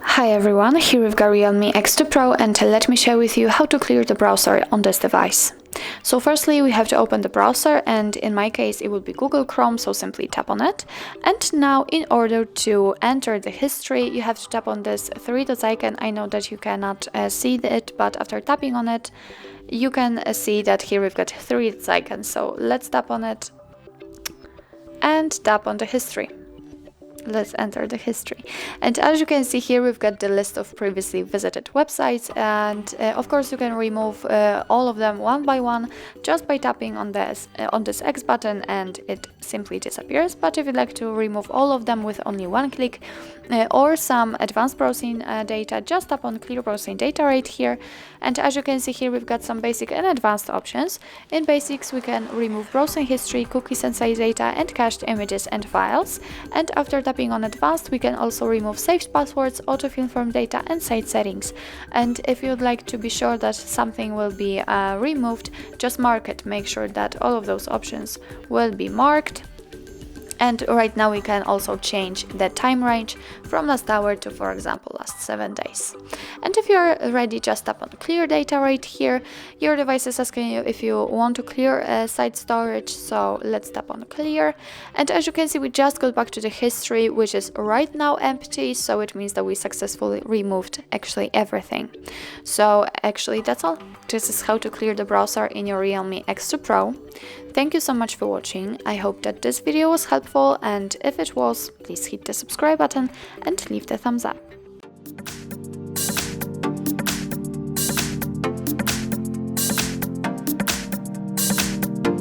Hi everyone, here we've got REALME X2 Pro, and let me share with you how to clear the browser on this device. So firstly, we have to open the browser, and in my case it would be Google Chrome, so simply tap on it. And now in order to enter the history, you have to tap on this three dots icon. I know that you cannot see it, but after tapping on it, you can see that here we've got three dots icon. So let's tap on it and tap on the history. Let's enter the history, and as you can see here, we've got the list of previously visited websites, and of course you can remove all of them one by one just by tapping on this X button, and it simply disappears. But if you'd like to remove all of them with only one click, or some advanced browsing data, just tap on clear browsing data right here. And as you can see here, we've got some basic and advanced options. In basics, we can remove browsing history, cookies and site data, and cached images and files. And after tapping on advanced, we can also remove saved passwords, autofill form data, and site settings. And if you'd like to be sure that something will be removed, just mark it. Make sure that all of those options will be marked. And right now we can also change the time range from last hour to, for example, last 7 days. And if you're ready, just tap on clear data right here. Your device is asking you if you want to clear site storage, so let's tap on clear. And as you can see, we just got back to the history, which is right now empty, so it means that we successfully removed actually everything. So actually that's all. This is how to clear the browser in your REALME X2 Pro. Thank you so much for watching. I hope that this video was helpful, and if it was, please hit the subscribe button and leave the thumbs up.